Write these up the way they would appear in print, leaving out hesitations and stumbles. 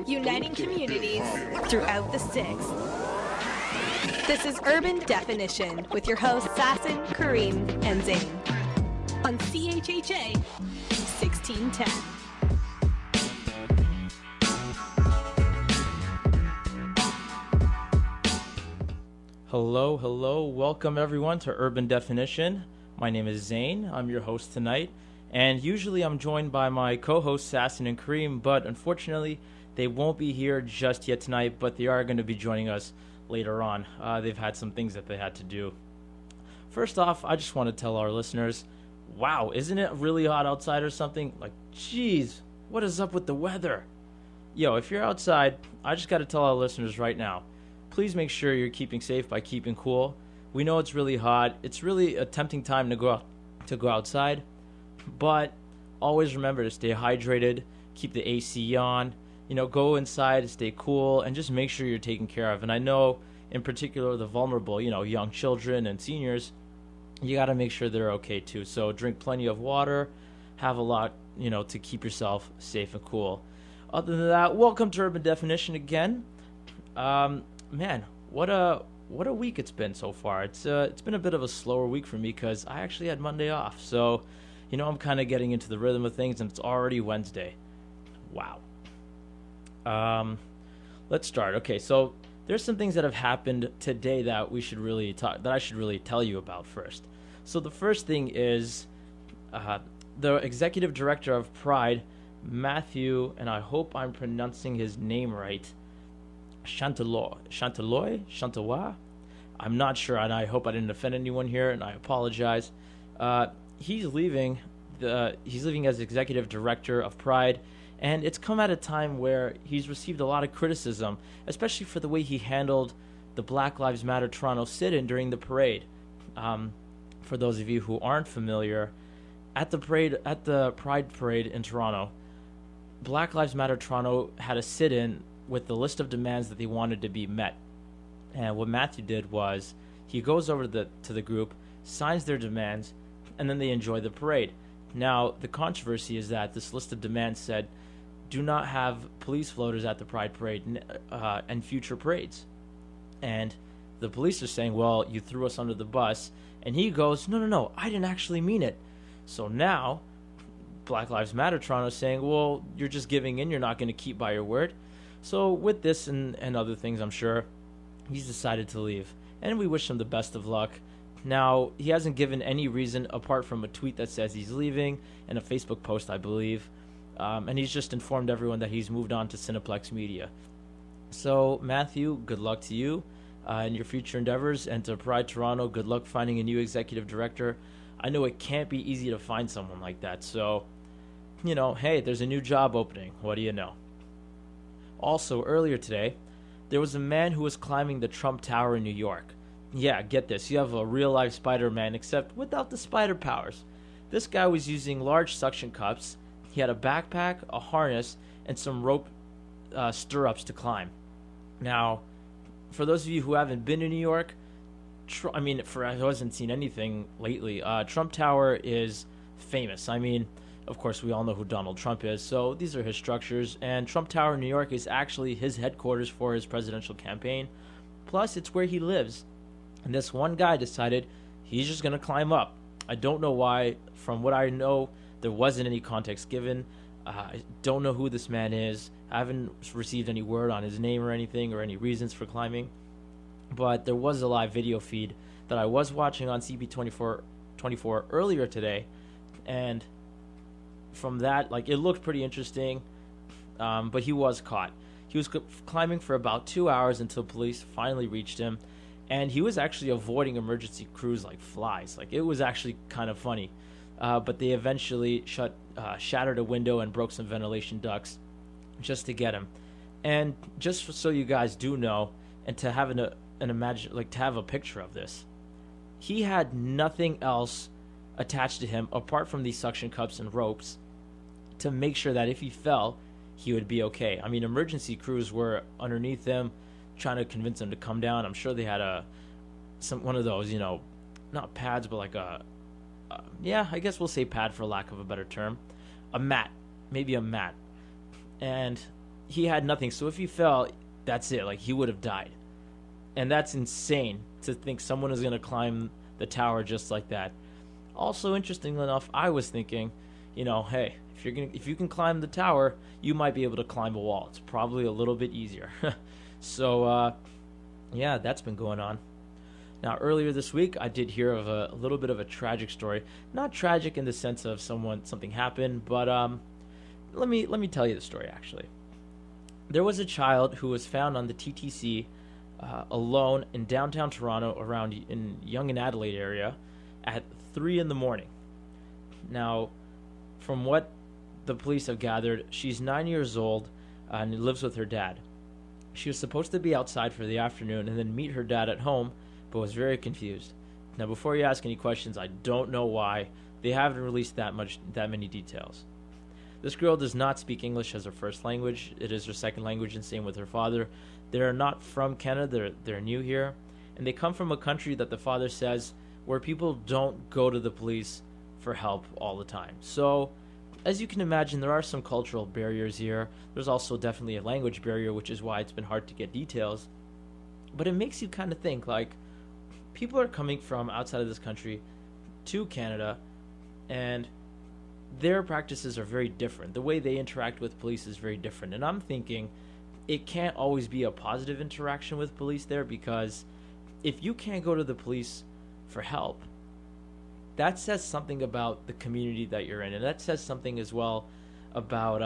uniting communities throughout the six. This is Urban Definition with your hosts Sassan, Kareem, and Zayn on CHHA 1610. Hello, welcome everyone to Urban Definition. My name is Zayn, I'm your host tonight, and usually I'm joined by my co-hosts Sassan and Kareem, but unfortunately they won't be here just yet tonight, but they are going to be joining us later on. They've had some things that they had to do. First off, I just want to tell our listeners, wow, isn't it really hot outside or something? Like, geez, what is up with the weather? Yo, if you're outside, I just got to tell our listeners right now, please make sure you're keeping safe by keeping cool. We know it's really hot. It's really a tempting time to go outside, but always remember to stay hydrated, keep the AC on, go inside, stay cool, and just make sure you're taken care of. And I know, in particular, the vulnerable, young children and seniors, you got to make sure they're okay too. So drink plenty of water, have a lot, to keep yourself safe and cool. Other than that, welcome to Urban Definition again. Man, what a week it's been so far. It's been a bit of a slower week for me because I actually had Monday off. So, I'm kind of getting into the rhythm of things, and it's already Wednesday. Wow. Let's start. Okay, so there's some things that have happened today that I should really tell you about first. So the first thing is the executive director of Pride, Matthew, and I hope I'm pronouncing his name right, Chanteloy? I'm not sure, and I hope I didn't offend anyone here, and I apologize. He's leaving as executive director of Pride, and it's come at a time where he's received a lot of criticism, especially for the way he handled the Black Lives Matter Toronto sit-in during the parade. For those of you who aren't familiar, at the Pride Parade in Toronto, Black Lives Matter Toronto had a sit-in with the list of demands that they wanted to be met. And what Matthew did was he goes over to the group, signs their demands, and then they enjoy the parade. Now, the controversy is that this list of demands said, do not have police floaters at the Pride Parade and future parades. And the police are saying, well, you threw us under the bus. And he goes, no, I didn't actually mean it. So now, Black Lives Matter Toronto is saying, well, you're just giving in, you're not going to keep by your word. So with this and other things, I'm sure, he's decided to leave. And we wish him the best of luck. Now, he hasn't given any reason apart from a tweet that says he's leaving and a Facebook post, I believe. And he's just informed everyone that he's moved on to Cineplex Media. So, Matthew, good luck to you in your future endeavors. And to Pride Toronto, good luck finding a new executive director. I know it can't be easy to find someone like that. So, hey, there's a new job opening. What do you know? Also, earlier today, there was a man who was climbing the Trump Tower in New York. Yeah, get this. You have a real-life Spider-Man, except without the spider powers. This guy was using large suction cups. He had a backpack, a harness, and some rope stirrups to climb. Now, for those of you who haven't been to New York, I hasn't seen anything lately, Trump Tower is famous. Of course, we all know who Donald Trump is, so these are his structures, and Trump Tower in New York is actually his headquarters for his presidential campaign, plus it's where he lives. And this one guy decided he's just going to climb up. I don't know why. From what I know, there wasn't any context given. I don't know who this man is. I haven't received any word on his name or anything or any reasons for climbing, but there was a live video feed that I was watching on CB24 earlier today, and from that, it looked pretty interesting, but he was caught. He was climbing for about 2 hours until police finally reached him, and he was actually avoiding emergency crews like flies. It was actually kind of funny, but they eventually shattered a window and broke some ventilation ducts just to get him. And just so you guys do know, and to have to have a picture of this, he had nothing else attached to him apart from these suction cups and ropes to make sure that if he fell, he would be okay. Emergency crews were underneath him trying to convince him to come down. I'm sure they had one of those, not pads, but I guess we'll say pad for lack of a better term, a mat, maybe a mat. And he had nothing. So if he fell, that's it. Like, he would have died. And that's insane to think someone is going to climb the tower just like that. Also, interestingly enough, I was thinking, hey, if you can climb the tower, you might be able to climb a wall. It's probably a little bit easier. So, yeah, that's been going on. Now, earlier this week, I did hear of a little bit of a tragic story. Not tragic in the sense of something happened, but let me tell you the story, actually. There was a child who was found on the TTC alone in downtown Toronto, around in Yonge and Adelaide area, at 3 a.m. Now, from what the police have gathered, she's 9 years old and lives with her dad. She was supposed to be outside for the afternoon and then meet her dad at home, but was very confused. Now, before you ask any questions, I don't know why they haven't released that many details. This girl does not speak English as her first language. It is her second language, and same with her father. They are not from Canada. They're new here, and they come from a country that the father says where people don't go to the police for help all the time. So, as you can imagine, there are some cultural barriers here. There's also definitely a language barrier, which is why it's been hard to get details. But it makes you kind of think, like, people are coming from outside of this country to Canada, and their practices are very different. The way they interact with police is very different. And I'm thinking it can't always be a positive interaction with police there, because if you can't go to the police for help, that says something about the community that you're in. And that says something as well about,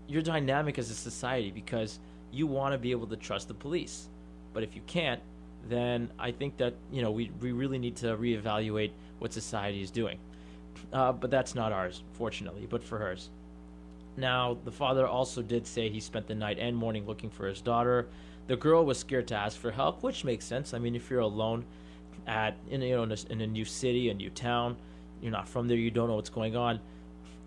your dynamic as a society, because you want to be able to trust the police. But if you can't, then I think that, we really need to reevaluate what society is doing. But that's not ours, fortunately, but for hers. Now, the father also did say he spent the night and morning looking for his daughter. The girl was scared to ask for help, which makes sense. I mean, if you're alone in a new city, a new town, you're not from there, you don't know what's going on,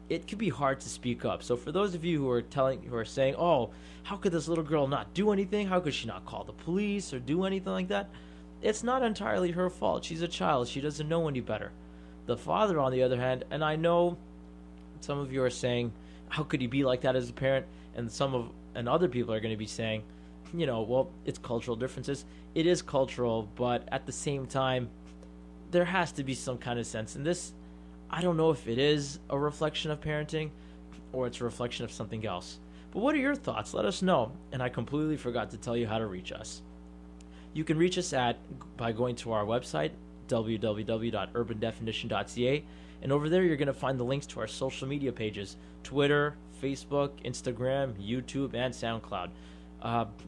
it could be hard to speak up. So for those of you who are saying, oh, how could this little girl not do anything? How could she not call the police or do anything like that? It's not entirely her fault. She's a child. She doesn't know any better. The father, on the other hand, and I know some of you are saying, how could he be like that as a parent? And other people are going to be saying, it's cultural differences. It is cultural, but at the same time, there has to be some kind of sense in this. I don't know if it is a reflection of parenting or it's a reflection of something else. But what are your thoughts? Let us know. And I completely forgot to tell you how to reach us. You can reach us by going to our website, www.urbandefinition.ca, and over there you're going to find the links to our social media pages: Twitter, Facebook, Instagram, YouTube, and SoundCloud.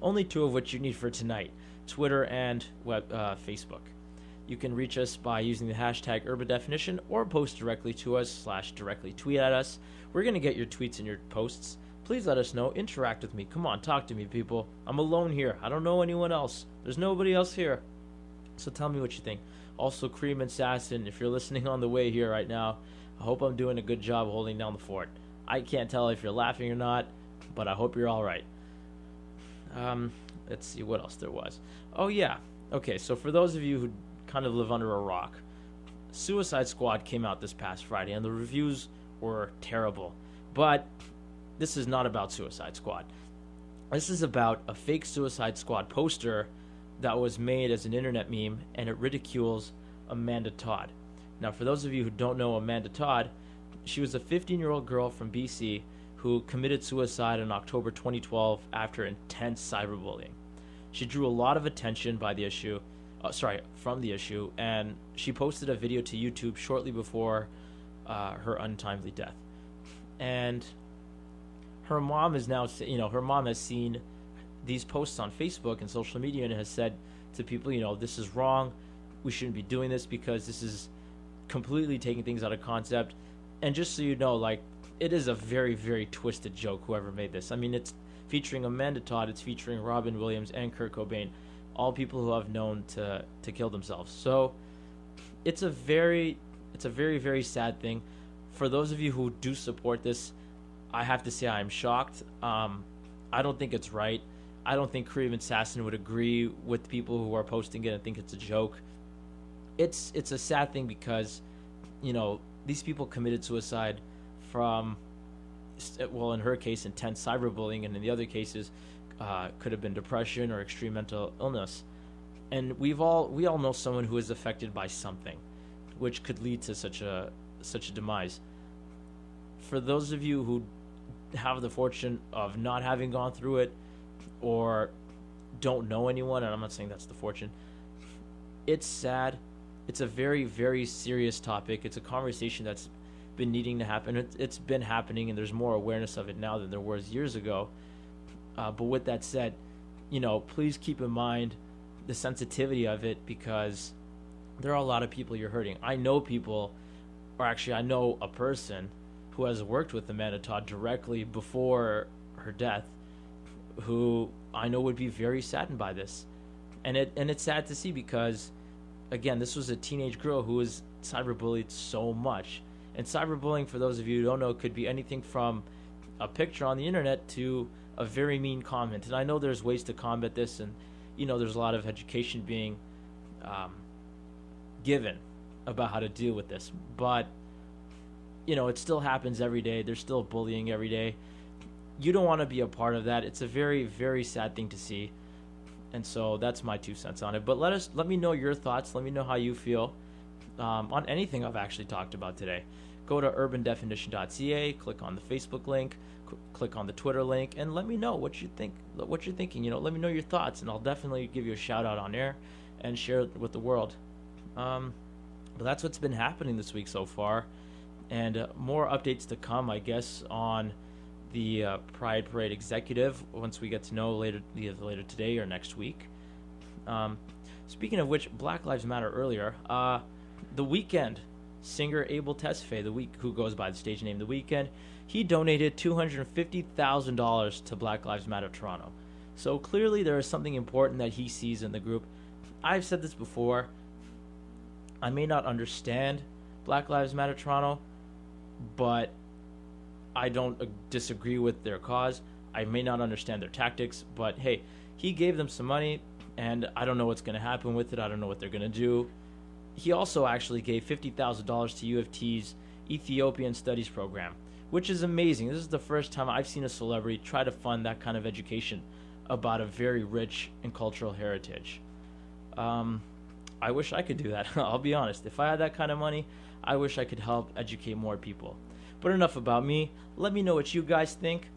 Only 2 of which you need for tonight: Twitter and Facebook. You can reach us by using the hashtag Urban Definition, or post directly to us / directly tweet at us. We're going to get your tweets and your posts. Please let us know. Interact with me. Come on, talk to me, people. I'm alone here. I don't know anyone else. There's nobody else here. So tell me what you think. Also, Kareem and Sassan, if you're listening on the way here right now, I hope I'm doing a good job holding down the fort. I can't tell if you're laughing or not, but I hope you're all right. Let's see what else there was. Oh, yeah. Okay, so for those of you who kind of live under a rock, Suicide Squad came out this past Friday, and the reviews were terrible. But this is not about Suicide Squad. This is about a fake Suicide Squad poster that was made as an internet meme, and it ridicules Amanda Todd. Now, for those of you who don't know Amanda Todd, she was a 15-year-old girl from BC who committed suicide in October 2012 after intense cyberbullying. She drew a lot of attention from the issue, and she posted a video to YouTube shortly before her untimely death. And her mom is now, her mom has seen these posts on Facebook and social media and has said to people, this is wrong. We shouldn't be doing this because this is completely taking things out of concept. And just so you know, it is a very, very twisted joke, whoever made this. I mean, it's featuring Amanda Todd, it's featuring Robin Williams and Kurt Cobain, all people who have known to kill themselves. So it's a very, very sad thing. For those of you who do support this, I have to say I am shocked. I don't think it's right. I don't think Kareem and Sassan would agree with people who are posting it and think it's a joke. It's a sad thing because, these people committed suicide from well, in her case, intense cyberbullying, and in the other cases, could have been depression or extreme mental illness. And we all know someone who is affected by something, which could lead to such a demise. For those of you who have the fortune of not having gone through it, or don't know anyone, and I'm not saying that's the fortune, it's sad. It's a very, very serious topic. It's a conversation that's been needing to happen. It's been happening, and there's more awareness of it now than there was years ago. But with that said, please keep in mind the sensitivity of it, because there are a lot of people you're hurting. I know people, or actually I know a person who has worked with Amanda Todd directly before her death, who I know would be very saddened by this. And it's sad to see, because again, this was a teenage girl who was cyberbullied so much. And cyberbullying, for those of you who don't know, could be anything from a picture on the internet to a very mean comment. And I know there's ways to combat this, and there's a lot of education being given about how to deal with this. But it still happens every day. There's still bullying every day. You don't want to be a part of that. It's a very, very sad thing to see. And so that's my 2 cents on it. But let me know your thoughts. Let me know how you feel on anything I've actually talked about today. Go to urbandefinition.ca, click on the Facebook link, click on the Twitter link, and let me know what you think, what you're thinking. Let me know your thoughts, and I'll definitely give you a shout out on air and share it with the world. But that's what's been happening this week so far, and more updates to come, I guess, on the Pride Parade executive once we get to know either later today or next week. Speaking of which, Black Lives Matter earlier. The Weeknd singer Abel Tesfaye, who goes by the stage name The Weeknd, he donated $250,000 to Black Lives Matter Toronto. So clearly there is something important that he sees in the group. I've said this before. I may not understand Black Lives Matter Toronto, but I don't disagree with their cause. I may not understand their tactics, but hey, he gave them some money, and I don't know what's going to happen with it. I don't know what they're going to do. He also actually gave $50,000 to U of T's Ethiopian Studies program, which is amazing. This is the first time I've seen a celebrity try to fund that kind of education about a very rich and cultural heritage. I wish I could do that. I'll be honest. If I had that kind of money, I wish I could help educate more people. But enough about me. Let me know what you guys think.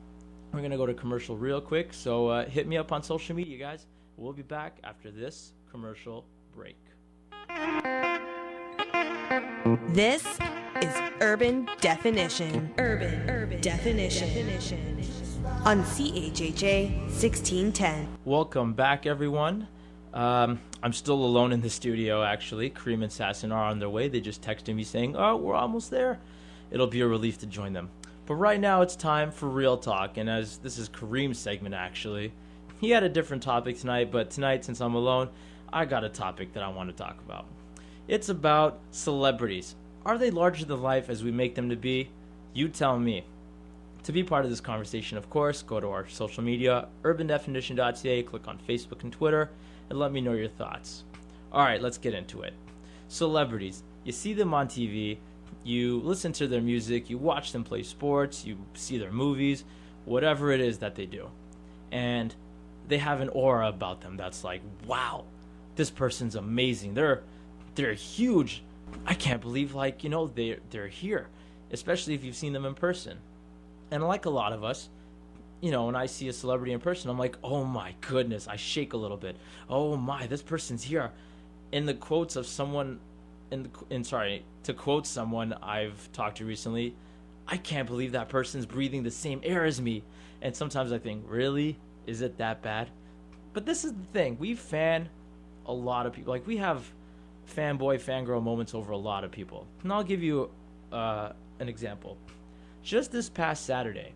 We're going to go to commercial real quick, so hit me up on social media, guys. We'll be back after this commercial break. This is Urban Definition. Urban Definition. On CHHA 1610. Welcome back, everyone. I'm still alone in the studio, actually. Kareem and Sassan are on their way. They just texted me saying, oh, we're almost there. It'll be a relief to join them. But right now it's time for Real Talk, and as this is Kareem's segment, actually, he had a different topic tonight, but tonight, since I'm alone, I got a topic that I want to talk about. It's about celebrities. Are they larger than life as we make them to be? You tell me. To be part of this conversation, of course, go to our social media, urbandefinition.ca, click on Facebook and Twitter, and let me know your thoughts. Alright, let's get into it. Celebrities. You see them on TV, you listen to their music, you watch them play sports, you see their movies, whatever it is that they do. And they have an aura about them that's like, wow, this person's amazing. They're huge. I can't believe, they're here, especially if you've seen them in person. And like a lot of us, when I see a celebrity in person, I'm like, oh my goodness, I shake a little bit. Oh my, this person's here. In the quotes of someone, to quote someone I've talked to recently, I can't believe that person's breathing the same air as me. And sometimes I think, really? Is it that bad? But this is the thing. We fan a lot of people. Like, we have fanboy, fangirl moments over a lot of people. And I'll give you an example. Just this past Saturday,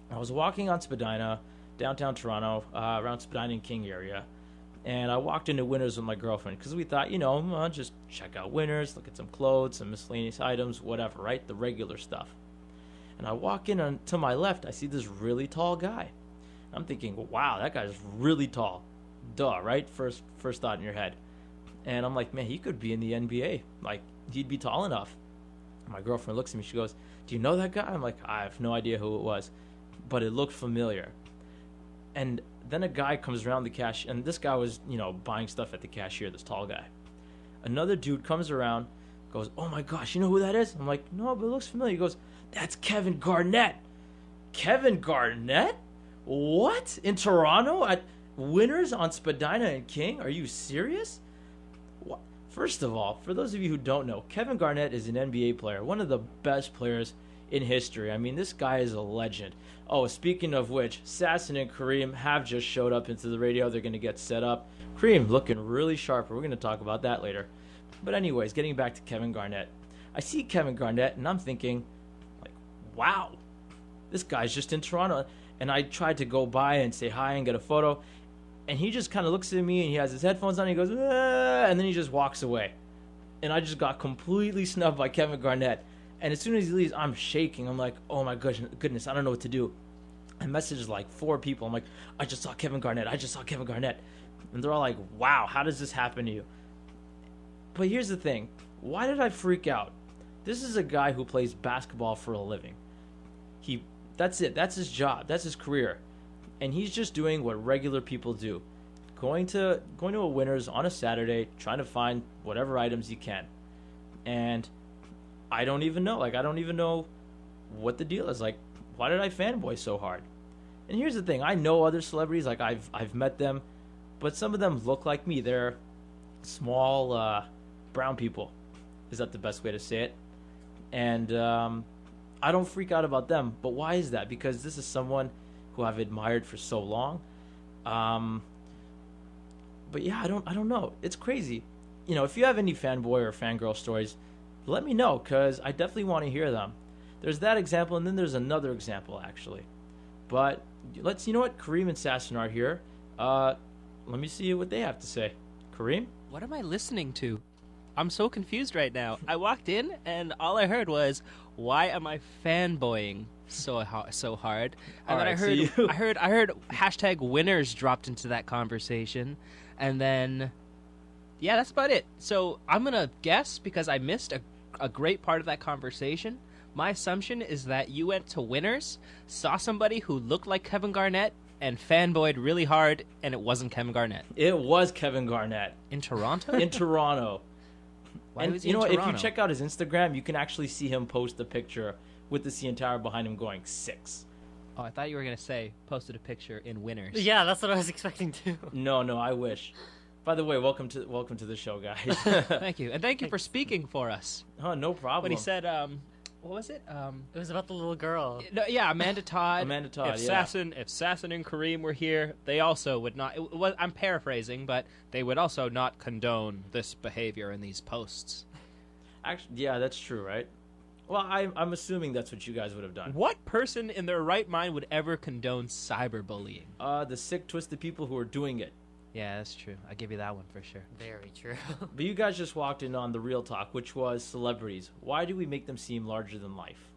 I was walking on Spadina, downtown Toronto, around Spadina and King area, and I walked into Winners with my girlfriend because we thought, just check out Winners, look at some clothes, some miscellaneous items, whatever, right? The regular stuff. And I walk in, and to my left, I see this really tall guy. I'm thinking, wow, that guy's really tall. Duh, right? First thought in your head. And I'm like, man, he could be in the NBA. Like, he'd be tall enough. My girlfriend looks at me. She goes, do you know that guy? I'm like, I have no idea who it was, but it looked familiar. And then a guy comes around the cash, and this guy was, buying stuff at the cashier, this tall guy. Another dude comes around, goes, oh my gosh, you know who that is? I'm like, no, but it looks familiar. He goes, that's Kevin Garnett. Kevin Garnett? What? In Toronto at Winners on Spadina and King? Are you serious? What? First of all, for those of you who don't know, Kevin Garnett is an NBA player, one of the best players in history. I mean, this guy is a legend. Oh, speaking of which, Sassan and Kareem have just showed up into the radio. They're going to get set up. Kareem looking really sharp. We're going to talk about that later. But anyways, getting back to Kevin Garnett. I see Kevin Garnett, and I'm thinking, wow, this guy's just in Toronto. And I tried to go by and say hi and get a photo. And he just kind of looks at me, and he has his headphones on. And he goes, ah, and then he just walks away. And I just got completely snubbed by Kevin Garnett. And as soon as he leaves, I'm shaking. I'm like, oh my goodness, I don't know what to do. I messaged like 4 people. I'm like, I just saw Kevin Garnett. I just saw Kevin Garnett. And they're all like, wow, how does this happen to you? But here's the thing. Why did I freak out? This is a guy who plays basketball for a living. That's it. That's his job. That's his career. And he's just doing what regular people do. Going to a Winners on a Saturday, trying to find whatever items he can. And I don't even know. I don't even know what the deal is. Why did I fanboy so hard? And here's the thing. I know other celebrities. I've met them. But some of them look like me. They're small brown people. Is that the best way to say it? And I don't freak out about them. But why is that? Because this is someone who I've admired for so long. But yeah, I don't know. It's crazy. If you have any fanboy or fangirl stories, let me know, because I definitely want to hear them. There's that example, and then there's another example, actually. But you know what? Kareem and Sassan are here. Let me see what they have to say. Kareem? What am I listening to? I'm so confused right now. I walked in, and all I heard was, why am I fanboying so hard? And then I heard hashtag winners dropped into that conversation, and then yeah, that's about it. So I'm gonna guess, because I missed a great part of that conversation. My assumption is that you went to Winners, saw somebody who looked like Kevin Garnett, and fanboyed really hard, and it wasn't Kevin Garnett. It was Kevin Garnett. In Toronto? In Toronto. Why and was he you know in what? Toronto? If you check out his Instagram, you can actually see him post a picture with the CN Tower behind him going 6. Oh, I thought you were gonna say posted a picture in Winners. Yeah, that's what I was expecting too. No, I wish. By the way, welcome to the show, guys. Thank you, and thank you for speaking for us. Oh, no problem. When he said, what was it? It was about the little girl. No, yeah, Amanda Todd. Amanda Todd, If yeah. Sassan and Kareem were here, they also would not. I'm paraphrasing, but they would also not condone this behavior in these posts. Actually, yeah, that's true, right? Well, I'm assuming that's what you guys would have done. What person in their right mind would ever condone cyberbullying? The sick, twisted people who are doing it. Yeah, that's true. I'll give you that one for sure. Very true. But you guys just walked in on the real talk, which was celebrities. Why do we make them seem larger than life?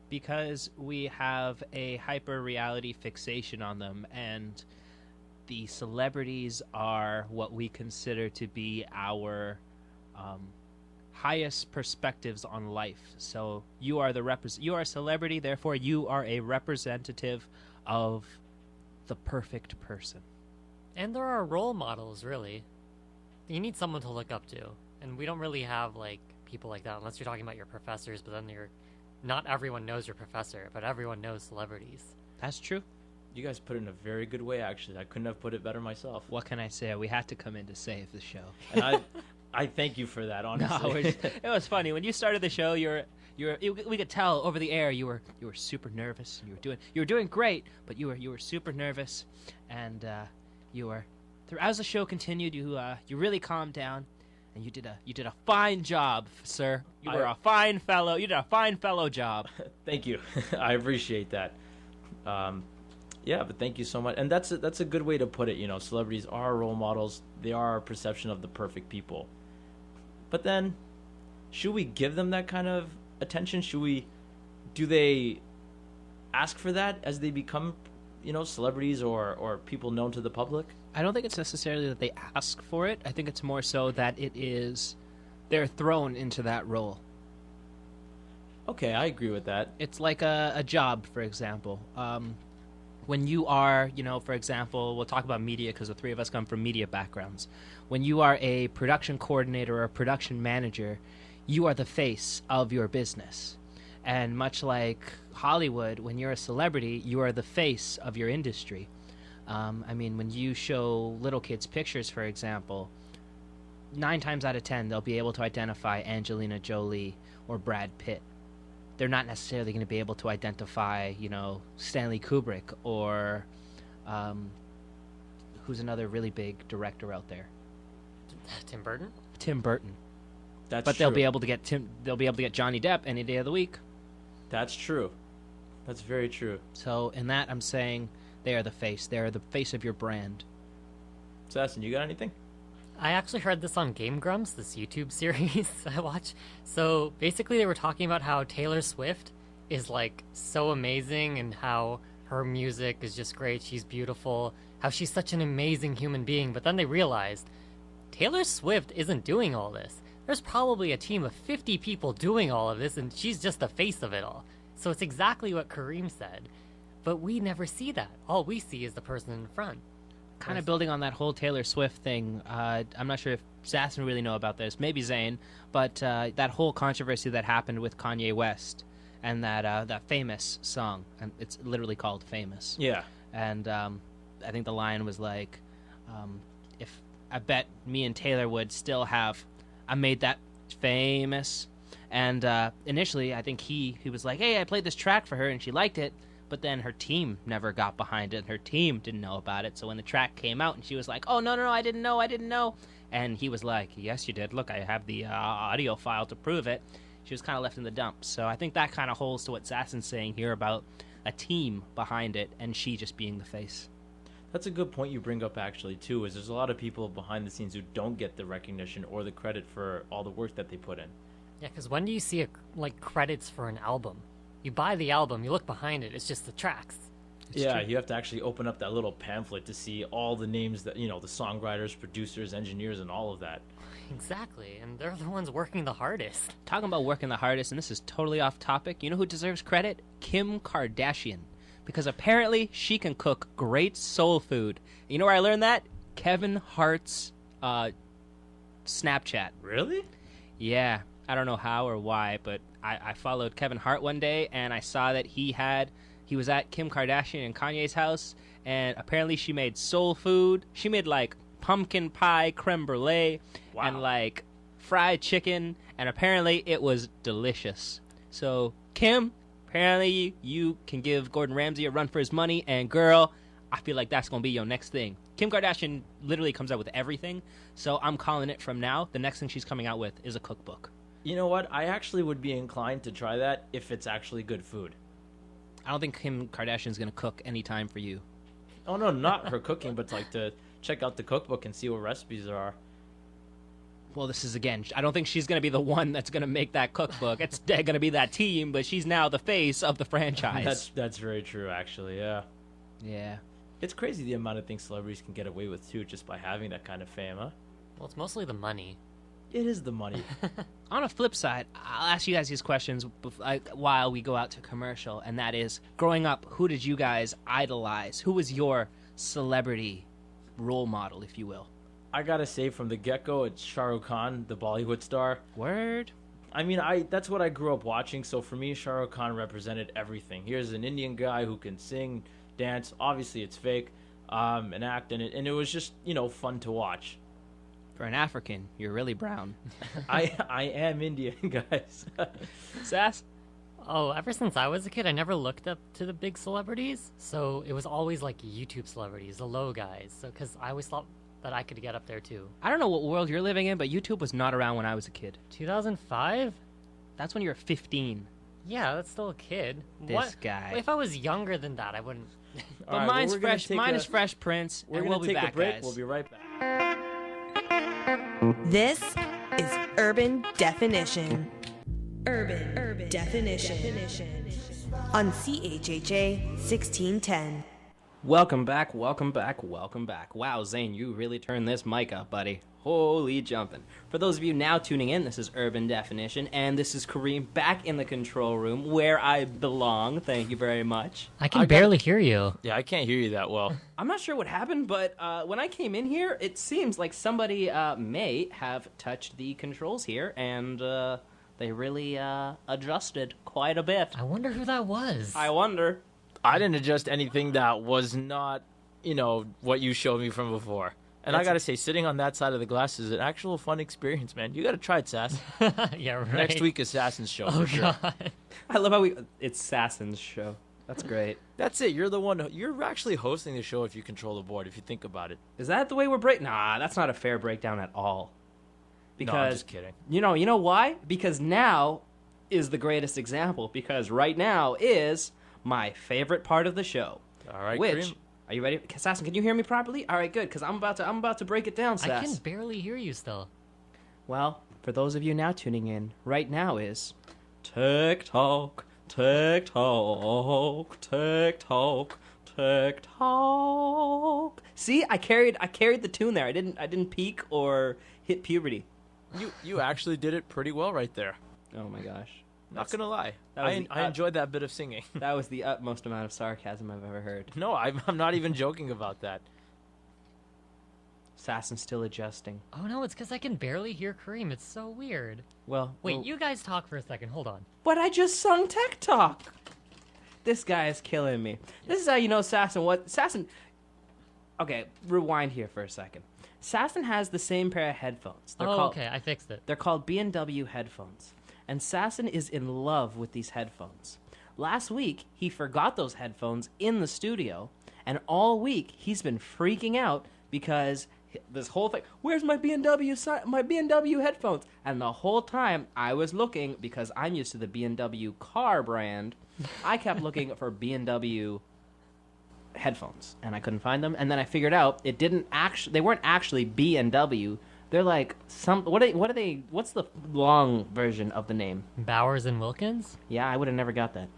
Because we have a hyper reality fixation on them, and the celebrities are what we consider to be our highest perspectives on life. So you are you are a celebrity, therefore you are a representative of the perfect person. And there are role models, really. You need someone to look up to. And we don't really have, people like that, unless you're talking about your professors, but then not everyone knows your professor, but everyone knows celebrities. That's true. You guys put it in a very good way, actually. I couldn't have put it better myself. What can I say? We had to come in to save the show. And I thank you for that, honestly. No, it was funny. When you started the show, we could tell over the air you were super nervous. You were doing great, but you were super nervous, and as the show continued, you really calmed down, and you did a fine job, sir. You were a fine fellow. You did a fine fellow job. Thank you. I appreciate that. Yeah, but thank you so much. And that's a good way to put it. Celebrities are role models. They are our perception of the perfect people. But then, should we give them that kind of attention? Do they ask for that as they become, celebrities or people known to the public? I don't think it's necessarily that they ask for it. I think it's more so that they're thrown into that role. Okay, I agree with that. It's like a job, for example. When you are, for example, we'll talk about media because the three of us come from media backgrounds. When you are a production coordinator or a production manager, you are the face of your business. And much like Hollywood, when you're a celebrity, you are the face of your industry. When you show little kids pictures, for example, 9 times out of 10, they'll be able to identify Angelina Jolie or Brad Pitt. They're not necessarily going to be able to identify, Stanley Kubrick or who's another really big director out there? Tim Burton? Tim Burton. But true. They'll be able to get Johnny Depp any day of the week. That's true. That's very true. So in that, I'm saying they are the face. They are the face of your brand. Sassan, you got anything? I actually heard this on Game Grumps, this YouTube series I watch. So basically they were talking about how Taylor Swift is like so amazing and how her music is just great. She's beautiful, how she's such an amazing human being. But then they realized Taylor Swift isn't doing all this. There's probably a team of 50 people doing all of this and she's just the face of it all. So it's exactly what Kareem said. But we never see that. All we see is the person in front. Kind of building on that whole Taylor Swift thing, I'm not sure if Sassan really know about this, maybe Zayn, but that whole controversy that happened with Kanye West and that famous song, and it's literally called Famous. Yeah. And I think the line was like, if I bet me and Taylor would still have, I made that famous. And initially, I think he was like, hey, I played this track for her and she liked it. But then her team never got behind it, and her team didn't know about it. So when the track came out, and she was like, oh, no, I didn't know. And he was like, yes, you did. Look, I have the audio file to prove it. She was kind of left in the dumps. So I think that kind of holds to what Sassan's saying here about a team behind it, and she just being the face. That's a good point you bring up, actually, too, is there's a lot of people behind the scenes who don't get the recognition or the credit for all the work that they put in. Yeah, because when do you see credits for an album? You buy the album, you look behind it, it's just the tracks. Yeah, you have to actually open up that little pamphlet to see all the names that, the songwriters, producers, engineers, and all of that. Exactly, and they're the ones working the hardest. Talking about working the hardest, and this is totally off topic, you know who deserves credit? Kim Kardashian. Because apparently she can cook great soul food. You know where I learned that? Kevin Hart's Snapchat. Really? Yeah, I don't know how or why, but I followed Kevin Hart one day, and I saw that he was at Kim Kardashian and Kanye's house, and apparently she made soul food. She made, pumpkin pie creme brulee, wow, and, fried chicken, and apparently it was delicious. So, Kim, apparently you can give Gordon Ramsay a run for his money, and girl, I feel like that's going to be your next thing. Kim Kardashian literally comes out with everything, so I'm calling it from now. The next thing she's coming out with is a cookbook. You know what? I actually would be inclined to try that if it's actually good food. I don't think Kim Kardashian's going to cook any time for you. Oh, no, not her cooking, but to check out the cookbook and see what recipes there are. Well, this is, again, I don't think she's going to be the one that's going to make that cookbook. It's going to be that team, but she's now the face of the franchise. That's very true, actually, yeah. Yeah. It's crazy the amount of things celebrities can get away with, too, just by having that kind of fame, huh? Well, it's mostly the money. It is the money. On a flip side, I'll ask you guys these questions while we go out to commercial, and that is, growing up, who did you guys idolize? Who was your celebrity role model, if you will? I gotta say, from the get-go, it's Shah Rukh Khan, the Bollywood star. Word? I mean, that's what I grew up watching, so for me, Shah Rukh Khan represented everything. Here's an Indian guy who can sing, dance, obviously it's fake, and act, and it was just, fun to watch. For an African, you're really brown. I am Indian, guys. Sass? Oh, ever since I was a kid, I never looked up to the big celebrities. So it was always YouTube celebrities, the low guys. So because I always thought that I could get up there too. I don't know what world you're living in, but YouTube was not around when I was a kid. 2005? That's when you were 15. Yeah, that's still a kid. This guy. If I was younger than that, I wouldn't. But right, mine's fresh. Mine is Fresh Prince, and we'll be back, guys. We'll be right back. This is Urban Definition. Urban Definition. On CHHA 1610. Welcome back. Wow, Zayn, you really turned this mic up, buddy. holy jumping. For those of you now tuning in, this is Urban Definition, and this is Kareem back in the control room where I belong. Thank you very much. I can barely hear you. Yeah, I can't hear you that well. I'm not sure what happened, but when I came in here, it seems like somebody may have touched the controls here, and they really adjusted quite a bit. I wonder who that was. I wonder. I didn't adjust anything that was not, what you showed me from before. And I gotta say, sitting on that side of the glass is an actual fun experience, man. You gotta try it, Sass. Yeah, right. Next week is Sassan's show. Oh, for sure. God. I love how it's Sassan's show. That's great. That's it. You're the one. You're actually hosting the show if you control the board. If you think about it. Is that the way we're Nah, that's not a fair breakdown at all. Because, no, I'm just kidding. You know why? Because now is the greatest example. Because right now is my favorite part of the show. All right, which Kareem. are you ready? Sassan, can you hear me properly? All right, good. Because I'm about to break it down, Sass. I can barely hear you still. Well, for those of you now tuning in, right now is TikTok, TikTok, TikTok, TikTok. See, I carried the tune there. I didn't peak or hit puberty. You actually did it pretty well right there. Oh my gosh. Not gonna lie. that was I enjoyed that bit of singing. That was the utmost amount of sarcasm I've ever heard. No, I'm not even joking about that. Sassan's still adjusting. Oh, no, it's because I can barely hear Kareem. It's so weird. Well, Wait, you guys talk for a second. Hold on. But I just sung TikTok. This guy is killing me. This is how you know Sassan. Okay, rewind here for a second. Sassan has the same pair of headphones. Okay, I fixed it. They're called B&W headphones. And Sassan is in love with these headphones. Last week, he forgot those headphones in the studio, and all week he's been freaking out because this whole thing, where's my B&W headphones? And the whole time I was looking, because I'm used to the B&W car brand, I kept looking for B&W headphones, and I couldn't find them. And then I figured out they weren't actually B&W. They're like what are they? What's the long version of the name? Bowers and Wilkins? Yeah, I would have never got that.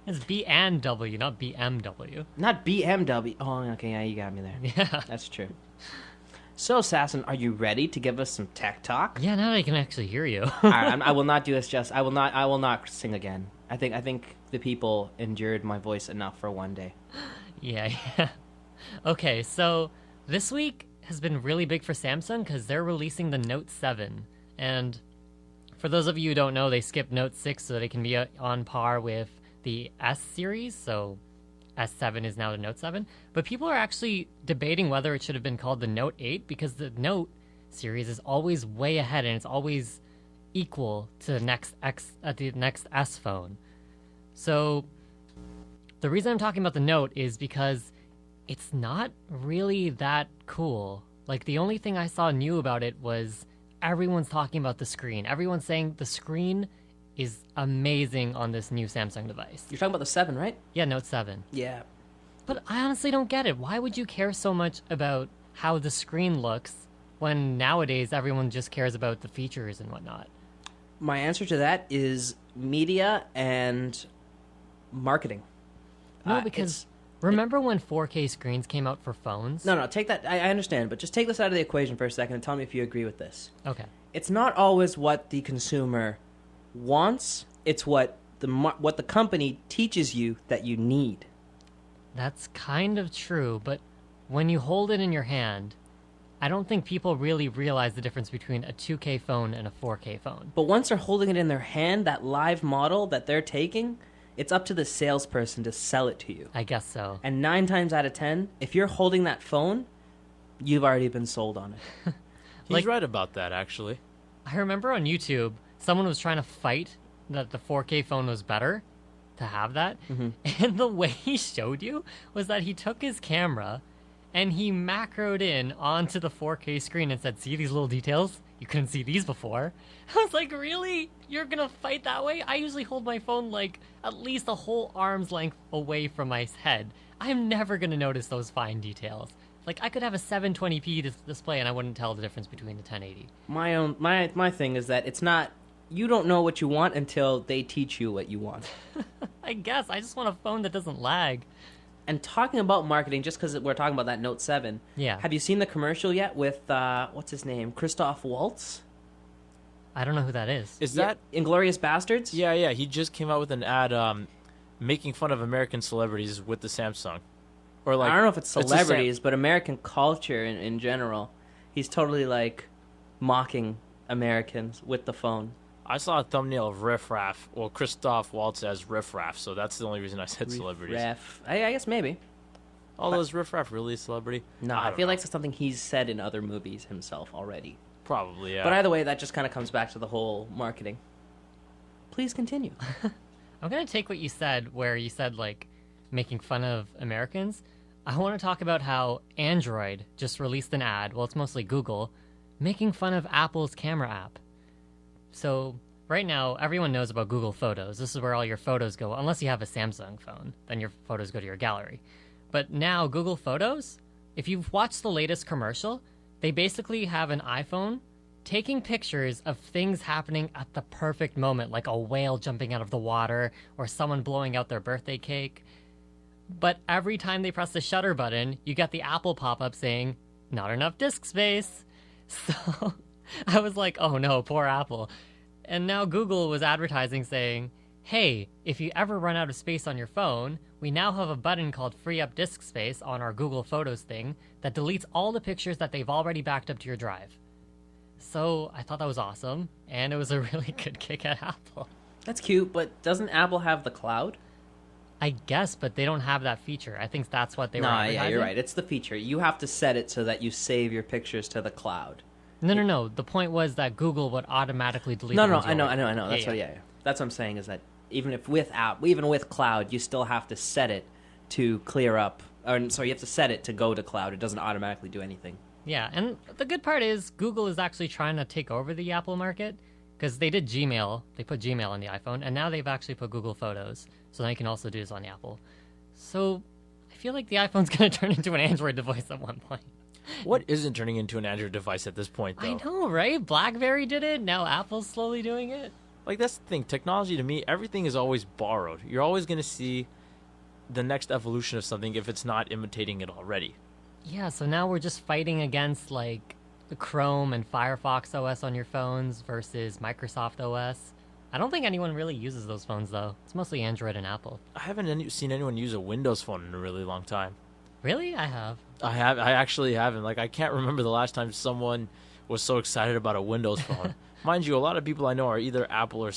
It's B and W, not BMW. Not BMW. Oh, okay, yeah, you got me there. Yeah. That's true. So, Sassan, are you ready to give us some tech talk? Yeah, now that I can actually hear you. All right, I will not do this. I will not sing again. I think the people endured my voice enough for one day. Yeah. Okay, so this week has been really big for Samsung because they're releasing the Note 7. And for those of you who don't know, they skipped Note 6 so they can be on par with the S series. So S7 is now the Note 7. But people are actually debating whether it should have been called the Note 8 because the Note series is always way ahead and it's always equal to the next S phone. So the reason I'm talking about the Note is because it's not really that cool. Like, the only thing I saw new about it was everyone's talking about the screen. Everyone's saying the screen is amazing on this new Samsung device. You're talking about the 7, right? Yeah, Note 7. Yeah. But I honestly don't get it. Why would you care so much about how the screen looks when nowadays everyone just cares about the features and whatnot? My answer to that is media and marketing. No, because remember when 4K screens came out for phones? No, take that. I understand, but just take this out of the equation for a second and tell me if you agree with this. Okay. It's not always what the consumer wants. It's what the company teaches you that you need. That's kind of true, but when you hold it in your hand, I don't think people really realize the difference between a 2K phone and a 4K phone. But once they're holding it in their hand, that live model that they're taking, it's up to the salesperson to sell it to you. I guess so. And 9 times out of 10, if you're holding that phone, you've already been sold on it. He's right about that, actually. I remember on YouTube, someone was trying to fight that the 4K phone was better to have that. Mm-hmm. And the way he showed you was that he took his camera and he macroed in onto the 4K screen and said, see these little details? You couldn't see these before. I was like, really? You're gonna fight that way? I usually hold my phone like at least a whole arm's length away from my head. I'm never gonna notice those fine details. Like, I could have a 720p display and I wouldn't tell the difference between the 1080. My thing is that it's not, you don't know what you want until they teach you what you want. I guess. I just want a phone that doesn't lag. And talking about marketing, just because we're talking about that Note 7, Yeah. have you seen the commercial yet with, what's his name, Christoph Waltz? I don't know who that is. Is that? Inglourious Bastards? Yeah. He just came out with an ad making fun of American celebrities with the Samsung. Or like I don't know if it's a celebrities, but American culture in general. He's totally, like, mocking Americans with the phone. I saw a thumbnail of Riff Raff. Well, Christoph Waltz as Riff Raff, so that's the only reason I said celebrities. I guess maybe. Although is Riff Raff really a celebrity? No, I feel like it's something he's said in other movies himself already. Probably, yeah. But either way, that just kind of comes back to the whole marketing. Please continue. I'm going to take what you said, where you said, like, making fun of Americans. I want to talk about how Android just released an ad, well, it's mostly Google, making fun of Apple's camera app. So, right now, everyone knows about Google Photos. This is where all your photos go, unless you have a Samsung phone. Then your photos go to your gallery. But now, Google Photos, if you've watched the latest commercial, they basically have an iPhone taking pictures of things happening at the perfect moment, like a whale jumping out of the water or someone blowing out their birthday cake. But every time they press the shutter button, you get the Apple pop-up saying, not enough disk space. So I was like, oh no, poor Apple. And now Google was advertising saying, hey, if you ever run out of space on your phone, we now have a button called Free Up Disk Space on our Google Photos thing that deletes all the pictures that they've already backed up to your drive. So I thought that was awesome, and it was a really good kick at Apple. That's cute, but doesn't Apple have the cloud? I guess, but they don't have that feature. I think that's what they were advertising. Yeah, you're right. It's the feature. You have to set it so that you save your pictures to the cloud. No. The point was that Google would automatically delete No, the ones I you know. already- That's That's what I'm saying is that even with cloud, you still have to set it to clear up. So you have to set it to go to cloud. It doesn't automatically do anything. Yeah, and the good part is Google is actually trying to take over the Apple market because they did Gmail. They put Gmail on the iPhone, and now they've actually put Google Photos. So now you can also do this on the Apple. So I feel like the iPhone's going to turn into an Android device at one point. What isn't turning into an Android device at this point, though? I know, right? BlackBerry did it. Now Apple's slowly doing it. Like, that's the thing. Technology, to me, everything is always borrowed. You're always going to see the next evolution of something if it's not imitating it already. Yeah, so now we're just fighting against, like, the Chrome and Firefox OS on your phones versus Microsoft OS. I don't think anyone really uses those phones, though. It's mostly Android and Apple. I haven't seen anyone use a Windows phone in a really long time. Really? I have. I actually haven't. Like, I can't remember the last time someone was so excited about a Windows phone. Mind you, a lot of people I know are either Apple or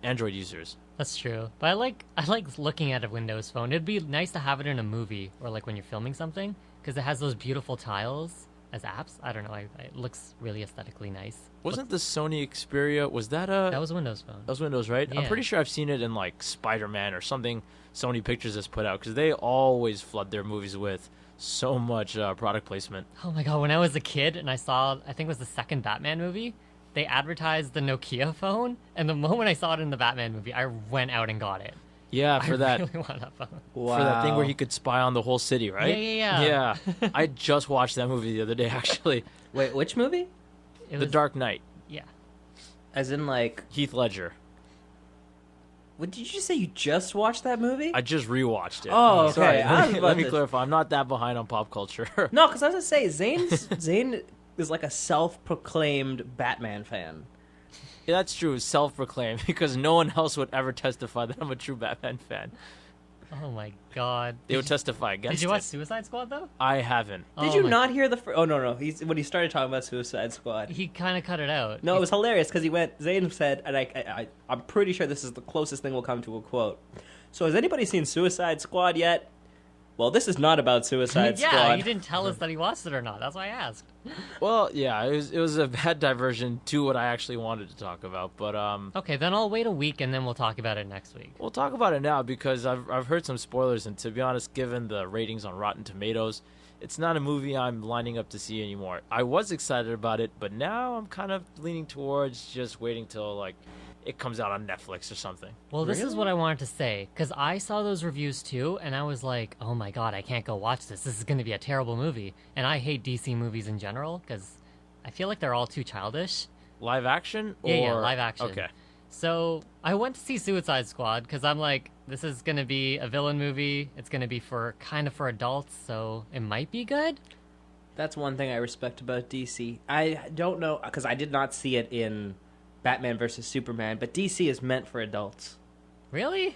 Android users. That's true. But I like looking at a Windows phone. It'd be nice to have it in a movie or like when you're filming something because it has those beautiful tiles as apps. I don't know. It looks really aesthetically nice. Wasn't the Sony Xperia, was that a... That was a Windows phone. That was Windows, right? Yeah. I'm pretty sure I've seen it in like Spider-Man or something Sony Pictures has put out because they always flood their movies with so much product placement. Oh my god, when I was a kid and I saw, I think it was the second Batman movie, they advertised the Nokia phone, and the moment I saw it in the Batman movie, I went out and got it. Yeah, for I really want that phone. For that thing where he could spy on the whole city, right? Yeah. Yeah. I just watched that movie the other day, actually. Wait, which movie? It The was, Dark Knight. Yeah. As in, like, Heath Ledger. what did you say? You just watched that movie? I just rewatched it. Oh, okay. Sorry, I was let about me to- clarify. I'm not that behind on pop culture. No, because I was gonna say Zayn is like a self-proclaimed Batman fan. Yeah, that's true. Self-proclaimed, because no one else would ever testify that I'm a true Batman fan. Oh my god. They would testify against Did you watch it. Suicide Squad though? I haven't. Did Oh you my- not hear the? Oh no, when he started talking about Suicide Squad. He kind of cut it out. No, it was hilarious because Zayn said, and I'm pretty sure this is the closest thing we'll come to a quote. So has anybody seen Suicide Squad yet? Well, this is not about Suicide yeah, Squad. he didn't tell us that he watched it or not. That's why I asked. Well, yeah, it was a bad diversion to what I actually wanted to talk about, but Okay, then I'll wait a week and then we'll talk about it next week. we'll talk about it now because I've heard some spoilers, and to be honest, given the ratings on Rotten Tomatoes, it's not a movie I'm lining up to see anymore. I was excited about it, but now I'm kind of leaning towards just waiting till like it comes out on Netflix or something. Well, this is what I wanted to say, because I saw those reviews too, and I was like, oh my god, I can't go watch this. This is going to be a terrible movie. And I hate DC movies in general, because I feel like they're all too childish. Live action? Or... Yeah, live action. Okay. So I went to see Suicide Squad because I'm like, this is gonna be a villain movie. It's gonna be for adults, so it might be good. That's one thing I respect about DC. I don't know, because I did not see it in Batman versus Superman, but DC is meant for adults. Really?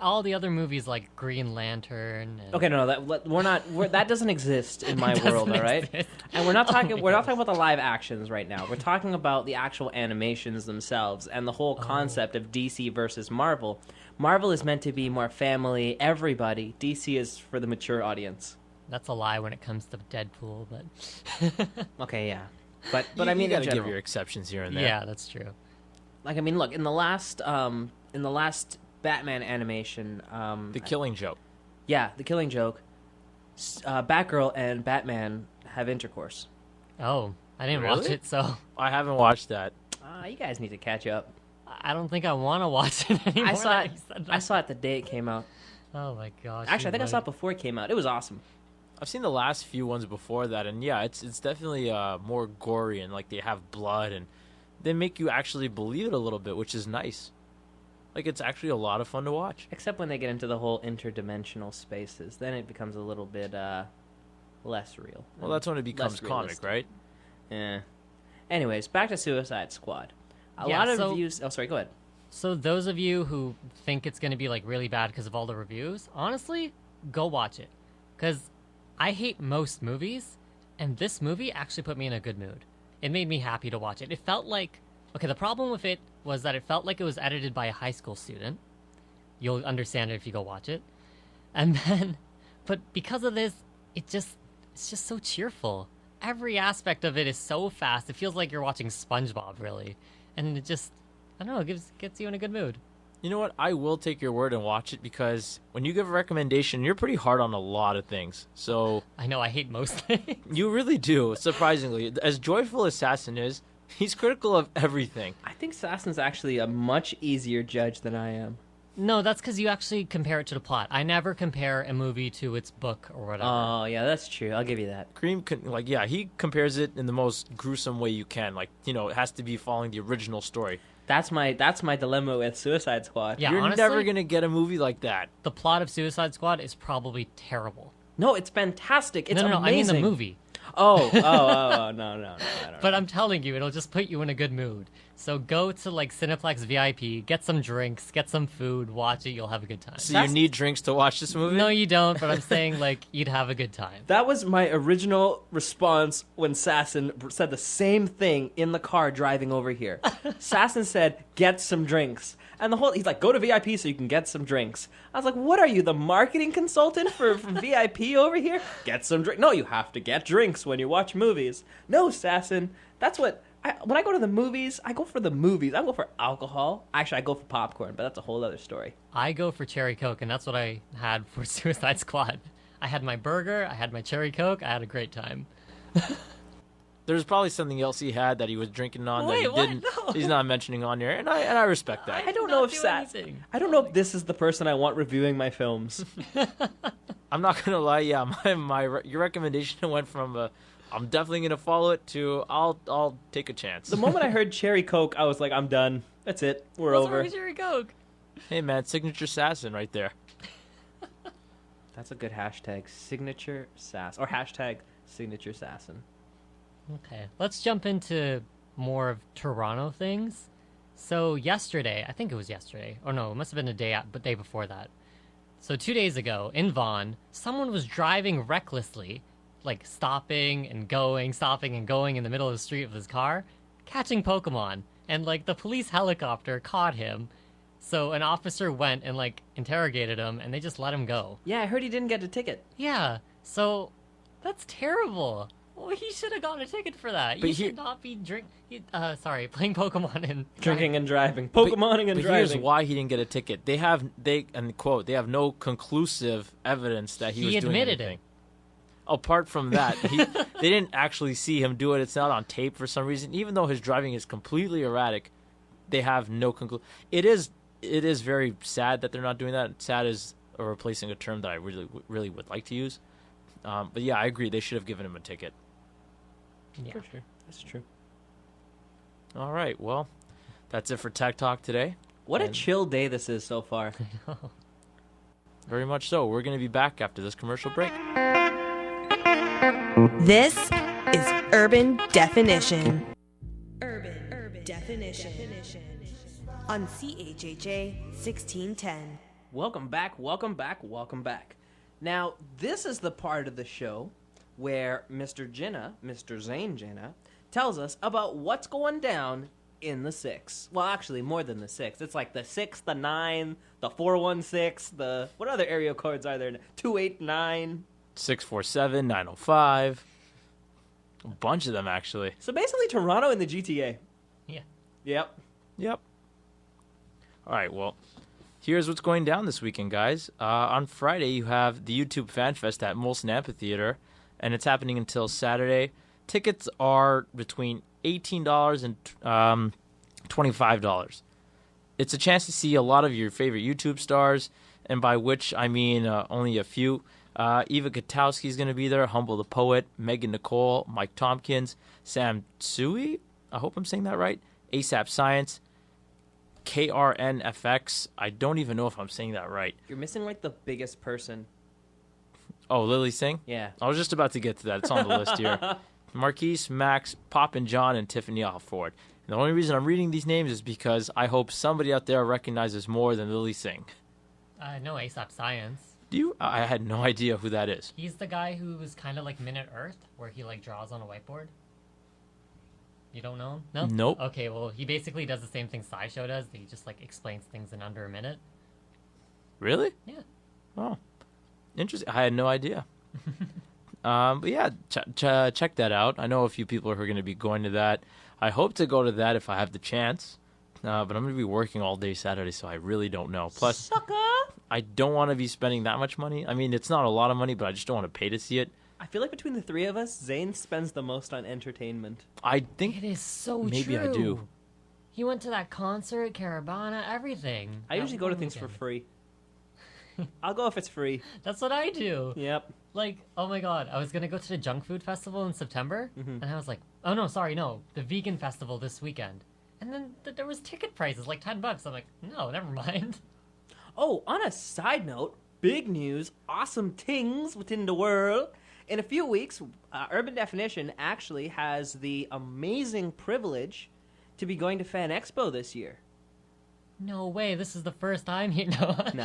All the other movies like Green Lantern. And... Okay, no, that doesn't exist in my Doesn't world, all right? exist. And we're not talking my we're not gosh. talking about the live actions right now. We're talking about the actual animations themselves and the whole concept of DC versus Marvel. Marvel is meant to be more family, everybody. DC is for the mature audience. That's a lie when it comes to Deadpool, but Okay, yeah. But You I mean, in gotta give general. your exceptions here and there. yeah, that's true. Like, I mean, look, in the last Batman animation, The Killing Joke. yeah, The Killing Joke, Batgirl and Batman have intercourse. Oh, I didn't watch Really? it, so I haven't watched that. You guys need to catch up. I don't think I want to watch it anymore. I saw it. now you said that. I saw it the day it came out. Oh my gosh. Actually, I think I saw it it. before it came out. It was awesome. I've seen the last few ones before that, and yeah, it's definitely more gory and like they have blood and they make you actually believe it a little bit, which is nice. Like it's actually a lot of fun to watch. Except when they get into the whole interdimensional spaces, then it becomes a little bit less real. Well, that's when it becomes Less comic, realistic. right? Yeah. Anyways, back to Suicide Squad. A Yeah, lot of so- reviews. Oh, sorry. Go ahead. So those of you who think it's going to be like really bad because of all the reviews, honestly, go watch it. Because I hate most movies, and this movie actually put me in a good mood. It made me happy to watch it. It felt like, okay, the problem with it was that it felt like it was edited by a high school student. You'll understand it if you go watch it. And then, but because of this, it's just so cheerful. Every aspect of it is so fast. It feels like you're watching SpongeBob, really. And it just, I don't know, gets you in a good mood. You know what? I will take your word and watch it because when you give a recommendation, you're pretty hard on a lot of things. So I know I hate most things. you really do, surprisingly. As joyful as Sassan is, he's critical of everything. I think Sassan's actually a much easier judge than I am. No, that's because you actually compare it to the plot. I never compare a movie to its book or whatever. Oh, yeah, that's true. I'll give you that. Kareem, he compares it in the most gruesome way you can. Like, you know, it has to be following the original story. That's my dilemma with Suicide Squad. Yeah, You're honestly, never going to get a movie like that. the plot of Suicide Squad is probably terrible. No, it's fantastic. It's no, amazing. I mean the movie. Oh, no, I don't But know. I'm telling you, it'll just put you in a good mood. So go to like Cineplex VIP, get some drinks, get some food, watch it. You'll have a good time. So you need drinks to watch this movie? No, you don't. But I'm saying like you'd have a good time. That was my original response when Sassan said the same thing in the car driving over here. Sassan said, "Get some drinks," and he's like, "Go to VIP so you can get some drinks." I was like, "What are you, the marketing consultant for VIP over here? Get some drink? No, you have to get drinks when you watch movies." No, Sassan, that's what. When I go to the movies, I go for the movies. I don't go for alcohol. Actually, I go for popcorn, but that's a whole other story. I go for cherry Coke, and that's what I had for Suicide Squad. I had my burger, I had my cherry Coke, I had a great time. There's probably something else he had that he was drinking on that Wait, he what? didn't. No. He's not mentioning on here, and I respect that. I don't did know not if do Sassan. anything. I don't know if this is the person I want reviewing my films. I'm not gonna lie. Yeah, your recommendation went from I'm definitely gonna follow it to I'll take a chance. The moment I heard cherry Coke, I was like, I'm done. That's it. We're What's over. wrong with cherry Coke? Hey man, signature Sassan right there. That's a good hashtag. Signature Sass. Or hashtag signature Sassan. Okay, let's jump into more of Toronto things. So yesterday, I think it was yesterday, or no, it must have been the day before that. So 2 days ago, in Vaughan, someone was driving recklessly, like stopping and going in the middle of the street with his car, catching Pokemon, and like the police helicopter caught him. So an officer went and like interrogated him, and they just let him go. Yeah, I heard he didn't get a ticket. Yeah, so that's terrible. Well, he should have gotten a ticket for that. But You should not be playing Pokemon and Drinking and driving. Pokemoning and But driving. here's why he didn't get a ticket. They have no conclusive evidence that he was doing admitted anything. it. Apart from that, they didn't actually see him do it. It's not on tape for some reason. Even though his driving is completely erratic, they have no conclusion. It is very sad that they're not doing that. Sad is replacing a term that I really would like to use. But yeah, I agree. They should have given him a ticket. Yeah. For sure. That's true. All right. Well, That's it for Tech Talk today. What a And- chill day this is so far. Very much so. We're going to be back after this commercial break. This is Urban Definition. Urban Definition. On CHHA 1610. Welcome back, welcome back, welcome back. Now, this is the part of the show where Mr. Zayn Jinnah, tells us about what's going down in the 6. Well, actually, more than the 6. It's like the 6, the 9, the 416, the... What other area codes are there? 289. 647, 905. A bunch of them, actually. So basically Toronto and the GTA. Yeah. Yep. Yep. All right, well, here's what's going down this weekend, guys. On Friday, you have the YouTube Fan Fest at Molson Amphitheater, and it's happening until Saturday. Tickets are between $18 and $25. It's a chance to see a lot of your favorite YouTube stars, and by which I mean only a few. Eva Katowski's going to be there, Humble the Poet, Megan Nicole, Mike Tompkins, Sam Tsui, I hope I'm saying that right, ASAP Science, KRNFX, I don't even know if I'm saying that right. You're missing like the biggest person. Oh, Lily Singh? Yeah. I was just about to get to that. It's on the list here. Marquise, Max, Pop and John, and Tiffany Alford. And the only reason I'm reading these names is because I hope somebody out there recognizes more than Lily Singh. No, ASAP Science. Do you? I had no idea who that is. He's the guy who was kind of like Minute Earth, where he like draws on a whiteboard. You don't know him? No? Nope. Okay, well, he basically does the same thing CHHA does. He just like explains things in under a minute. Really? Yeah. Oh, interesting. I had no idea. But yeah, check that out. I know a few people who are going to be going to that. I hope to go to that if I have the chance. But I'm going to be working all day Saturday, so I really don't know. Plus, Sucker! I don't want to be spending that much money. I mean, it's not a lot of money, but I just don't want to pay to see it. I feel like between the three of us, Zayn spends the most on entertainment. I think It is so maybe true. I do. He went to that concert, Caravana, everything. I that usually go to one things for weekend. free. I'll go if it's free. That's what I do. Yep. Like, oh my god, I was gonna go to the junk food festival in September, Mm-hmm. and I was like, oh no, sorry, no, the vegan festival this weekend. And then there was ticket prices, like $10. I'm like, no, never mind. Oh, on a side note, big news, awesome things within the world. In a few weeks, Urban Definition actually has the amazing privilege to be going to Fan Expo this year. No way, this is the first time here. No. No.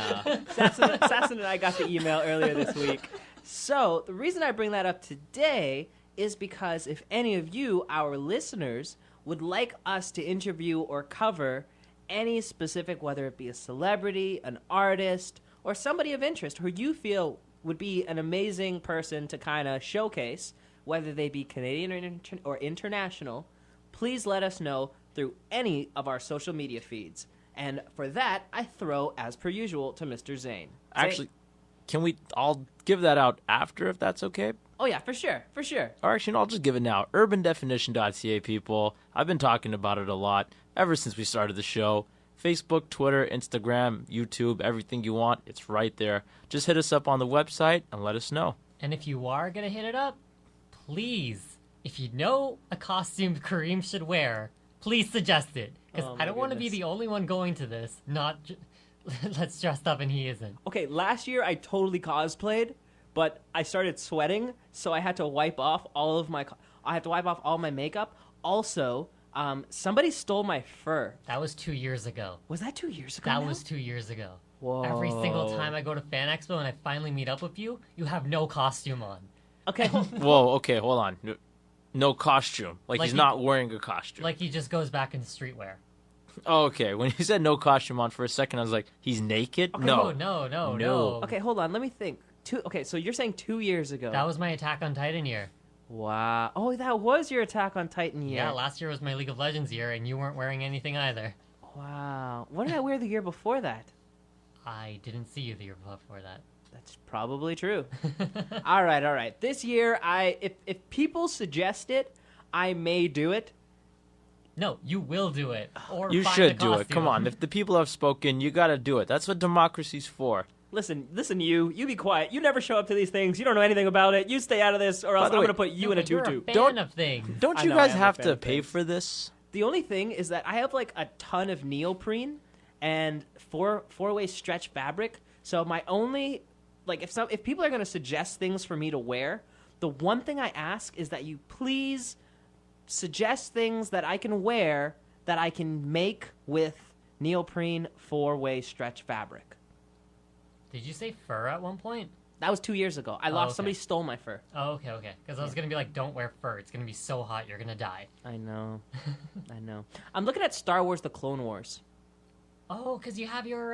Sassan and I got the email earlier this week. So, the reason I bring that up today is because if any of you, our listeners, would like us to interview or cover any specific, whether it be a celebrity, an artist, or somebody of interest who you feel would be an amazing person to kind of showcase, whether they be Canadian or international, please let us know through any of our social media feeds. And for that, I throw, as per usual, to Mr. Zayn. actually, I'll give that out after if that's okay. Oh yeah, for sure. Or actually, no, I'll just give it now. UrbanDefinition.ca, people. I've been talking about it a lot ever since we started the show. Facebook, Twitter, Instagram, YouTube, everything you want, it's right there. Just hit us up on the website and let us know. And if you are gonna hit it up, please, if you know a costume Kareem should wear, please suggest it. Because Oh I my don't want to be goodness. the only one going to this, not let's dressed up and he isn't. Okay, last year I totally cosplayed, but I started sweating, so I had to wipe off all of my. I had to wipe off all my makeup. Also, somebody stole my fur. That was 2 years ago. Was that 2 years ago? That now? was 2 years ago. Whoa. Every single time I go to Fan Expo and I finally meet up with you, you have no costume on. Okay. Whoa, okay, hold on. No costume. Like Like he's he- not wearing a costume. Like he just goes back into streetwear. Oh, okay, when you said no costume on for a second, I was like, he's naked? No, No. no. Okay, hold on. Let me think. Okay, so you're saying 2 years ago. That was my Attack on Titan year. Wow. Oh, that was your Attack on Titan year. Yeah, last year was my League of Legends year, and you weren't wearing anything either. Wow. What did I wear the year before that? I didn't see you the year before that. That's probably true. All right. This year, if people suggest it, I may do it. No, you will do it. Or You find should a do it. Come costume. on. If the people have spoken, you gotta do it. That's what democracy's for. Listen, you be quiet. You never show up to these things. You don't know anything about it. You stay out of this, or else the I'm way- going to put you No, in a but you're tutu. a fan Don't- of things. Don't I you know, I guys am a have fan to of pay things. for this? The only thing is that I have like a ton of neoprene and four-way stretch fabric. So my only if people are going to suggest things for me to wear, the one thing I ask is that you please suggest things that I can wear that I can make with neoprene four-way stretch fabric. Did you say fur at one point? That was 2 years ago. I lost. Okay. Somebody stole my fur. Oh, okay. Because I was going to be like, don't wear fur. It's going to be so hot, you're going to die. I know. I know. I'm looking at Star Wars The Clone Wars. Oh, because you have your,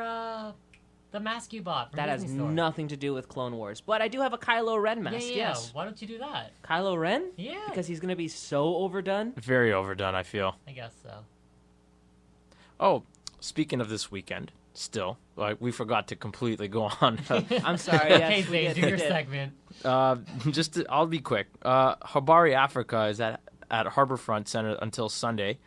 the mask you bought from That has Disney Store. nothing to do with Clone Wars. But I do have a Kylo Ren mask, Yeah. yes. Why don't you do that? Kylo Ren? Yeah. Because he's going to be so overdone. Very overdone, I feel. I guess so. Oh, speaking of this weekend, still, we forgot to completely go on. I'm sorry. Yes, Okay, we Zayn, do did. your segment. I'll be quick. Habari Africa is at Harborfront Center until Sunday.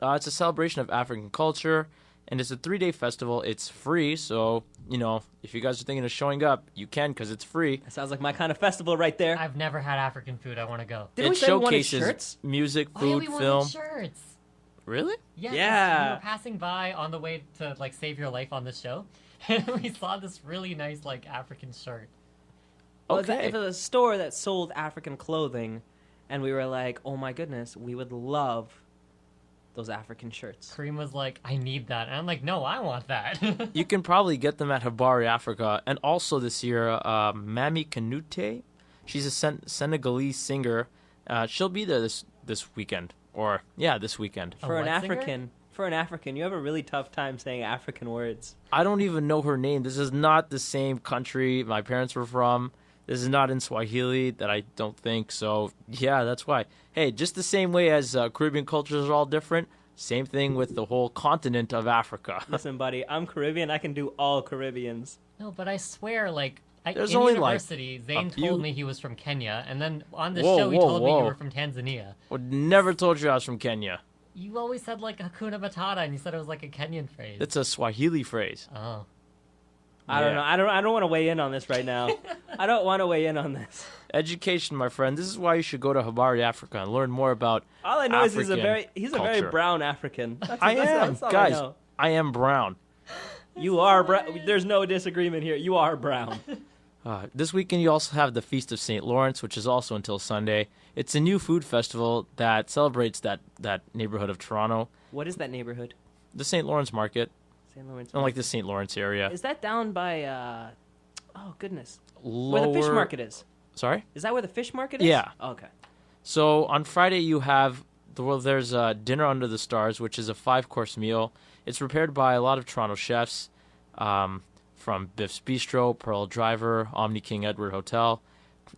It's a celebration of African culture, and it's a 3-day festival. It's free, so, if you guys are thinking of showing up, you can because it's free. That sounds like my kind of festival right there. I've never had African food. I want to go. Didn't It we say we wanted showcases shirts? music, Oh, yeah, food, we wanted film. shirts. Really? Yeah. Yeah. We were passing by on the way to, save your life on the show, and we saw this really nice, African shirt. Well, Okay. if it was a store that sold African clothing, and we were like, oh my goodness, we would love those African shirts. Kareem was like, I need that. And I'm like, no, I want that. You can probably get them at Habari Africa. And also this year, Mami Kanute, she's a Senegalese singer. She'll be there this weekend. This weekend. For an what singer? African, you have a really tough time saying African words. I don't even know her name. This is not the same country my parents were from. This is not in Swahili, that I don't think. So, yeah, that's why. Hey, just the same way as Caribbean cultures are all different, same thing with the whole continent of Africa. Listen, buddy, I'm Caribbean. I can do all Caribbeans. No, but I swear, There's in only, university, a Zayn few- told me he was from Kenya, and then on the Whoa, show he whoa, told me whoa. you were from Tanzania. Would never told you I was from Kenya. You always said Hakuna Matata, and you said it was a Kenyan phrase. It's a Swahili phrase. Oh. I don't Yeah. know. I don't want to weigh in on this right now. I don't want to weigh in on this. Education, my friend. This is why you should go to Habari Africa and learn more about All I know is African he's a very culture. brown African. That's all Guys, I know. I am brown. You are brown. There's no disagreement here. You are brown. This weekend, you also have the Feast of St. Lawrence, which is also until Sunday. It's a new food festival that celebrates that neighborhood of Toronto, What is that neighborhood? the St. Lawrence Market, St. Lawrence. and the St. Lawrence area. Is that down by? Oh goodness. Lower... Where the fish market is. Sorry? Is that where the fish market is? Yeah. Okay. So on Friday, you have there's Dinner Under the Stars, which is a 5-course meal. It's prepared by a lot of Toronto chefs, from Biff's Bistro, Pearl Driver, Omni King Edward Hotel.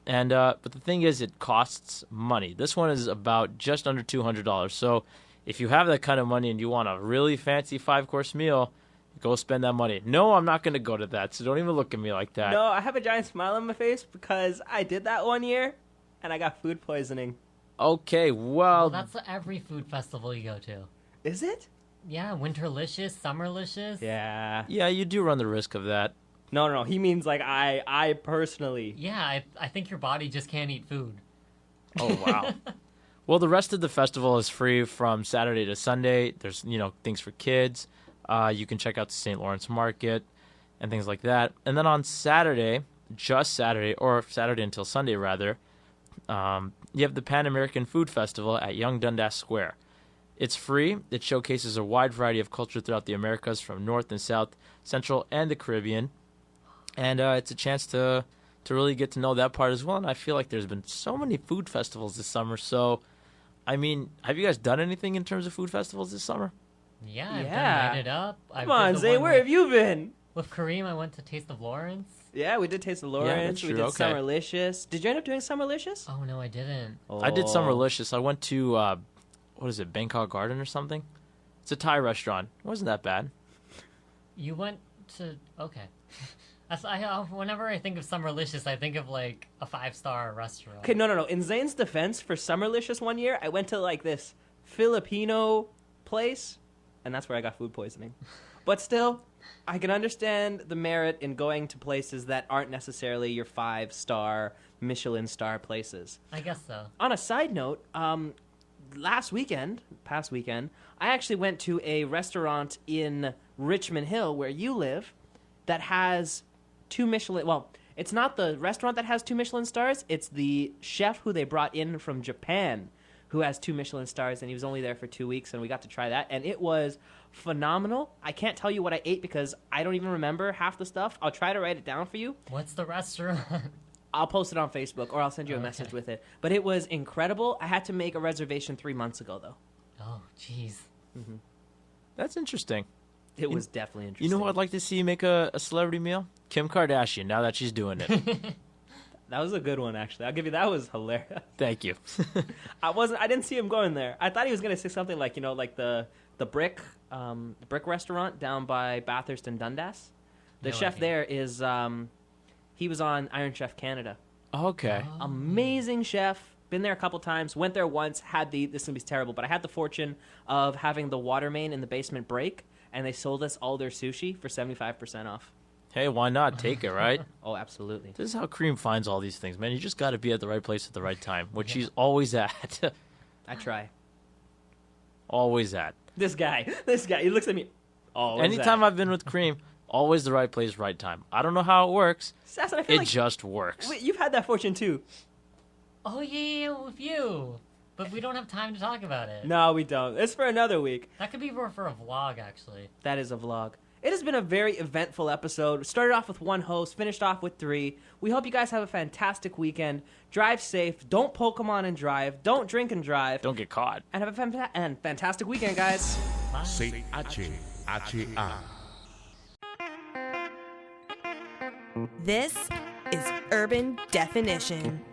And but the thing is, it costs money. This one is about just under $200. So if you have that kind of money and you want a really fancy 5-course meal, go spend that money. No, I'm not going to go to that, so don't even look at me like that. No, I have a giant smile on my face because I did that one year, and I got food poisoning. Okay, Well, that's every food festival you go to. Is it? Yeah, Winterlicious, Summerlicious. Yeah. yeah, you do run the risk of that. No. He means I personally. Yeah, I think your body just can't eat food. Oh, wow. Well, the rest of the festival is free from Saturday to Sunday. There's, things for kids. You can check out the St. Lawrence Market and things like that. And then on Saturday, just Saturday, or Saturday until Sunday, rather, you have the Pan American Food Festival at Yonge Dundas Square. It's free. It showcases a wide variety of culture throughout the Americas, from North and South, Central, and the Caribbean. And it's a chance to really get to know that part as well. And I feel like there's been so many food festivals this summer. So, I mean, have you guys done anything in terms of food festivals this summer? Yeah, I've Yeah. done Light It Up. Come on, Zay, where have you been? With Kareem, I went to Taste of Lawrence. Yeah, we did Taste of Lawrence. that's We true, did okay. Summerlicious. Did you end up doing Summerlicious? Oh, no, I didn't. I did Oh. Summerlicious. I went to, what is it, Bangkok Garden or something? It's a Thai restaurant. It wasn't that bad. You went to... Okay. Whenever I think of Summerlicious, I think of, a 5-star restaurant. Okay, no. In Zane's defense, for Summerlicious one year, I went to, this Filipino place, and that's where I got food poisoning. But still, I can understand the merit in going to places that aren't necessarily your 5-star, Michelin star places. I guess so. On a side note, past weekend, I actually went to a restaurant in Richmond Hill, where you live, that has 2 Michelin. Well, it's not the restaurant that has 2 Michelin stars. It's the chef who they brought in from Japan who has 2 Michelin stars, and he was only there for 2 weeks, and we got to try that, and it was phenomenal. I can't tell you what I ate because I don't even remember half the stuff. I'll try to write it down for you. What's the restaurant? I'll post it on Facebook, or I'll send you a message with it. But it was incredible. I had to make a reservation 3 months ago, though. Oh, jeez. That's interesting. It was definitely interesting. You know who I'd like to see make a celebrity meal? Kim Kardashian, now that she's doing it. That was a good one, actually. I'll give you that. Was hilarious. Thank you. I didn't see him going there. I thought he was going to say something like, like the brick restaurant down by Bathurst and Dundas. The No chef idea. there is he was on Iron Chef Canada. Okay. Amazing chef. Been there a couple times. Went there once. This is gonna be terrible, but I had the fortune of having the water main in the basement break, and they sold us all their sushi for 75% off. Hey, why not? Take it, right? Oh, absolutely. This is how Kareem finds all these things, man. You just got to be at the right place at the right time, which he's always at. I try. Always at. This guy, he looks at me. Always Anytime at. I've been with Kareem, always the right place, right time. I don't know how it works. Sassan, I feel It like just works. wait, you've had that fortune too. Oh, yeah, with you. But we don't have time to talk about it. No, we don't. It's for another week. That could be for a vlog, actually. That is a vlog. It has been a very eventful episode. Started off with 1 host, finished off with 3. We hope you guys have a fantastic weekend. Drive safe. Don't Pokemon and drive. Don't drink and drive. Don't get caught. And have a fantastic weekend, guys. Bye. CHHA. This is Urban Definition.